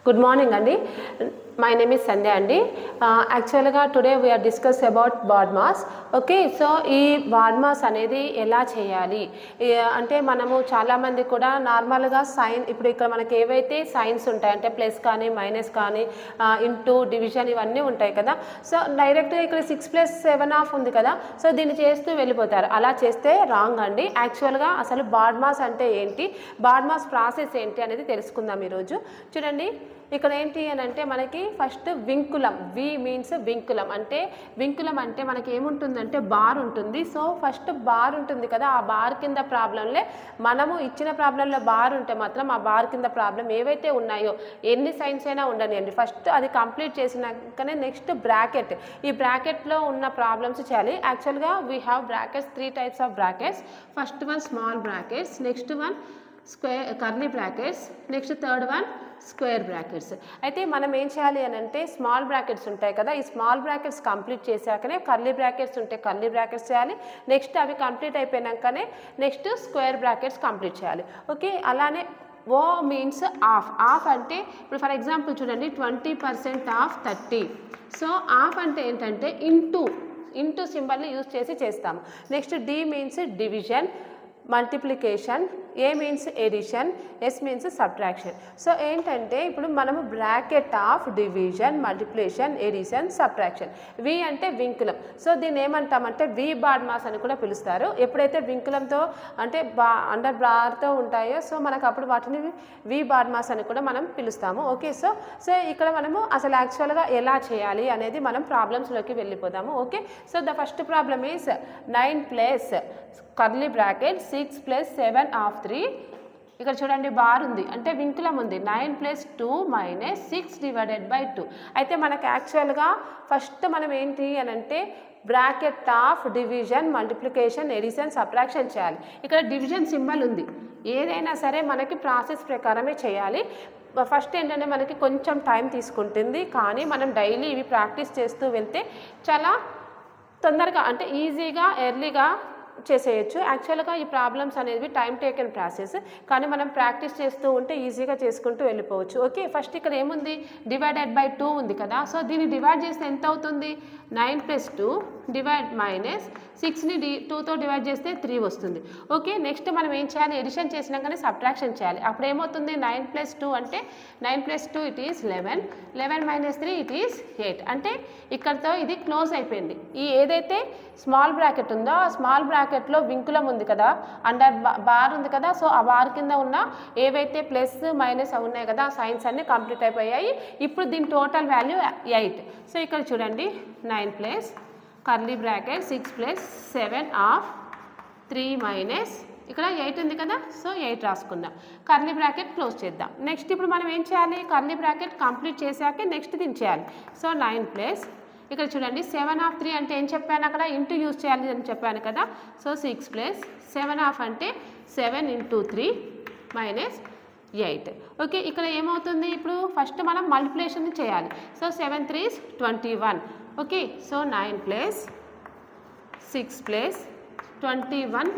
Good morning, Andy. My name is Sandhya Andy. Actually, today we are discussing about BODMAS. Okay, so ఈ BODMAS అనేది ఎలా చేయాలి అంటే మనము చాలా మంది కూడా నార్మల్గా సైన్ ఇప్పుడు ఇక్కడ మనకి ఏవైతే సైన్స్ ఉంటాయి అంటే ప్లస్ కానీ మైనస్ కానీ ఇంటూ డివిజన్ ఇవన్నీ ఉంటాయి కదా. సో డైరెక్ట్గా ఇక్కడ 6+7 ఉంది కదా. సో దీన్ని చేస్తూ వెళ్ళిపోతారు. అలా చేస్తే రాంగ్ అండి. యాక్చువల్గా అసలు BODMAS అంటే ఏంటి, BODMAS ప్రాసెస్ ఏంటి అనేది తెలుసుకుందాం ఈరోజు. చూడండి ఇక్కడ ఏంటి అని అంటే మనకి ఫస్ట్ వింకులం, వి మీన్స్ వింకులం అంటే మనకి ఏముంటుందంటే బార్ ఉంటుంది. సో ఫస్ట్ బార్ ఉంటుంది కదా, ఆ బార్ కింద ప్రాబ్లంలే మనము ఇచ్చిన ప్రాబ్లంలో బార్ ఉంటే మాత్రం ఆ బార్ కింద ప్రాబ్లం ఏవైతే ఉన్నాయో ఎన్ని సైన్స్ అయినా ఉండనియండి, ఫస్ట్ అది కంప్లీట్ చేసినాకనే నెక్స్ట్ బ్రాకెట్, ఈ బ్రాకెట్లో ఉన్న ప్రాబ్లమ్స్ చేయాలి. యాక్చువల్గా we have brackets, 3 types of brackets. First one small brackets, next one square curly brackets, next third one square brackets. అయితే మనం ఏం చేయాలి అని అంటే స్మాల్ బ్రాకెట్స్ ఉంటాయి కదా, ఈ స్మాల్ బ్రాకెట్స్ కంప్లీట్ చేశాకనే కర్లీ బ్రాకెట్స్ ఉంటే కర్లీ బ్రాకెట్స్ చేయాలి. నెక్స్ట్ అవి కంప్లీట్ అయిపోయాకనే నెక్స్ట్ స్క్వేర్ బ్రాకెట్స్ కంప్లీట్ చేయాలి. ఓకే, అలానే ఓ మీన్స్ ఆఫ్ అంటే ఇప్పుడు ఫర్ ఎగ్జాంపుల్ చూడండి 20% ఆఫ్ 30. సో ఆఫ్ అంటే ఏంటంటే ఇంటూ సింబల్ని యూజ్ చేసి చేస్తాము. Next D means division, multiplication, A means addition, S means subtraction. So ఏంటంటే ఇప్పుడు మనము bracket of division, multiplication, addition, subtraction. V అంటే వింకులం. సో దీన్ని ఏమంటామంటే వి BODMAS అని కూడా పిలుస్తారు. ఎప్పుడైతే వింకులంతో అంటే అండర్ బార్తో ఉంటాయో సో మనకు అప్పుడు వాటిని వి BODMAS అని కూడా మనం పిలుస్తాము. ఓకే, సో ఇక్కడ మనము అసలు యాక్చువల్గా ఎలా చేయాలి అనేది మనం ప్రాబ్లమ్స్లోకి వెళ్ళిపోదాము. Okay, so the first problem is 9 plus curly bracket 6+7 of 3. ఇక్కడ చూడండి బార్ ఉంది అంటే వింకులం ఉంది. 9+2 - 6/2. అయితే మనకు యాక్చువల్గా ఫస్ట్ మనం ఏంటి అని అంటే bracket of division, multiplication, addition, subtraction చేయాలి. ఇక్కడ డివిజన్ సింబల్ ఉంది. ఏదైనా సరే మనకి ప్రాసెస్ ప్రకారమే చేయాలి. ఫస్ట్ ఏంటంటే మనకి కొంచెం టైం తీసుకుంటుంది, కానీ మనం డైలీ ఇవి ప్రాక్టీస్ చేస్తూ వెళ్తే చాలా తొందరగా అంటే ఈజీగా ఎర్లీగా చేసేయచ్చు. యాక్చువల్గా ఈ ప్రాబ్లమ్స్ అనేవి టైం టేకెన్ ప్రాసెస్, కానీ మనం ప్రాక్టీస్ చేస్తూ ఉంటే ఈజీగా చేసుకుంటూ వెళ్ళిపోవచ్చు. ఓకే, ఫస్ట్ ఇక్కడ ఏముంది /2 ఉంది కదా. సో దీన్ని డివైడ్ చేస్తే ఎంత అవుతుంది 9+2 -6ని 2తో డివైడ్ చేస్తే 3 వస్తుంది. ఓకే, నెక్స్ట్ మనం ఏం చేయాలి, ఎడిషన్ చేసినాకనే సబ్ట్రాక్షన్ చేయాలి. అప్పుడు ఏమవుతుంది 9+2 అంటే 9+2 ఇట్ ఈస్ 11, 11 - 3 ఇట్ ఈస్ 8. అంటే ఇక్కడతో ఇది క్లోజ్ అయిపోయింది. ఈ ఏదైతే స్మాల్ బ్రాకెట్ ఉందో ఆ స్మాల్ బ్రాకెట్లో వింకులం ఉంది కదా, అండర్ బార్ ఉంది కదా. సో ఆ బార్ కింద ఉన్న ఏవైతే ప్లస్ మైనస్ ఉన్నాయి కదా ఆ సైన్స్ అన్నీ కంప్లీట్ అయిపోయాయి. ఇప్పుడు దీని టోటల్ వాల్యూ 8. సో ఇక్కడ చూడండి 9 ప్లస్ కర్లీ బ్రాకెట్ 6+7 ఆఫ్ 3 ఇక్కడ 8 ఉంది కదా. సో 8 రాసుకుందాం, కర్లీ బ్రాకెట్ క్లోజ్ చేద్దాం. నెక్స్ట్ ఇప్పుడు మనం ఏం చేయాలి, కర్లీ బ్రాకెట్ కంప్లీట్ చేశాకే నెక్స్ట్ దీన్ని చేయాలి. సో 9 ప్లస్ ఇక్కడ చూడండి 7 ఆఫ్ 3 అంటే ఏం చెప్పాను అక్కడ ఇంటూ యూజ్ చేయాలి అని చెప్పాను కదా. సో 6+7 ఆఫ్ అంటే 7 × 3 - 8. ఓకే, ఇక్కడ ఏమవుతుంది ఇప్పుడు ఫస్ట్ మనం మల్టిప్లికేషన్ చేయాలి. So 7 3s 21. Okay, so 9 plus 6+21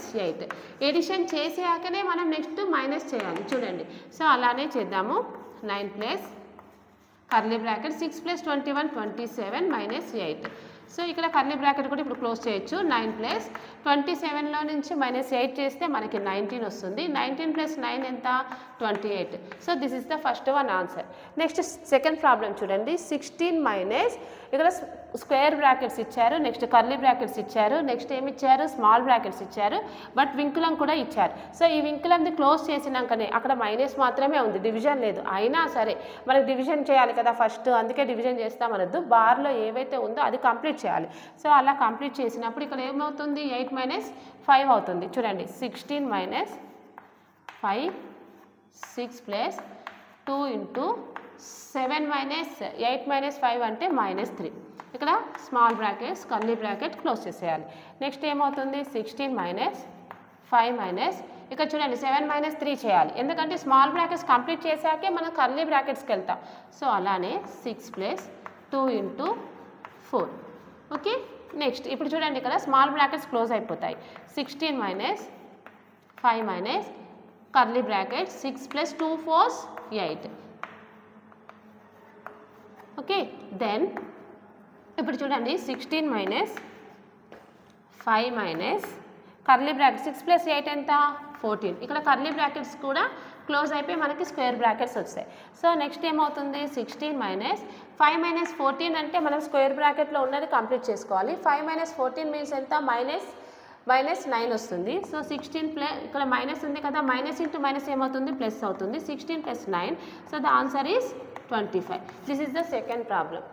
- 8. Addition చేసాకనే మనం నెక్స్ట్ మైనస్ చేయాలి. చూడండి, సో అలానే చేద్దాము. 9 ప్లస్ కర్లీ బ్రాకెట్ 6+21 27 - 8. సో ఇక్కడ కర్లీ బ్రాకెట్ కూడా ఇప్పుడు క్లోజ్ చేయొచ్చు. 9 ప్లస్ 27లో నుంచి -8 చేస్తే మనకి 19 వస్తుంది. 19 + 9 ఎంత 28. So this is the first one answer. Next second problem చూడండి 16 ఇక్కడ స్క్వేర్ బ్రాకెట్స్ ఇచ్చారు, నెక్స్ట్ కర్లీ బ్రాకెట్స్ ఇచ్చారు, నెక్స్ట్ ఏమి ఇచ్చారు స్మాల్ బ్రాకెట్స్ ఇచ్చారు, బట్ వింకులం కూడా ఇచ్చారు. సో ఈ వింకులంని క్లోజ్ చేసినాకనే అక్కడ మైనస్ మాత్రమే ఉంది, డివిజన్ లేదు. అయినా సరే మనకు డివిజన్ చేయాలి కదా ఫస్ట్, అందుకే డివిజన్ చేస్తామనొద్దు. బార్లో ఏవైతే ఉందో అది కంప్లీట్ చేయాలి. సో అలా కంప్లీట్ చేసినప్పుడు ఇక్కడ ఏమవుతుంది 8 - 5 అవుతుంది. చూడండి 16 - 5 6+2 × 7 - 8 - 5 అంటే -3. ఇక్కడ small brackets curly bracket close చేసేయాలి. నెక్స్ట్ ఏమవుతుంది 16 - 5 ఇక్కడ చూడండి 7 - 3 చేయాలి, ఎందుకంటే స్మాల్ బ్రాకెట్స్ కంప్లీట్ చేశాకే మనం కర్లీ బ్రాకెట్స్కి వెళ్తాం. సో అలానే 6+2 × 4. ఓకే, నెక్స్ట్ ఇప్పుడు చూడండి ఇక్కడ స్మాల్ బ్రాకెట్స్ క్లోజ్ అయిపోతాయి. 16 - 5 కర్లీ బ్రాకెట్ 6 + 2 4 8. ఓకే దెన్ ఇప్పుడు చూడండి 16 minus 5 minus curly bracket 6 plus 8 ఎంత 14. ఇక్కడ కర్లీ బ్రాకెట్స్ కూడా క్లోజ్ అయిపోయి మనకి స్క్వేర్ బ్రాకెట్స్ వచ్చాయి. సో నెక్స్ట్ ఏమవుతుంది 16 మైనస్ 5 మైనస్ 14 అంటే మనం స్క్వేర్ బ్రాకెట్లో ఉన్నది కంప్లీట్ చేసుకోవాలి. 5 మైనస్ 14 మీన్స్ ఎంత మైనస్ 9 వస్తుంది. సో 16 ప్లస్ ఇక్కడ మైనస్ ఉంది కదా, మైనస్ ఇంటూ మైనస్ ఏమవుతుంది ప్లస్ అవుతుంది. 16 plus 9. So the answer is 25. This is the second problem.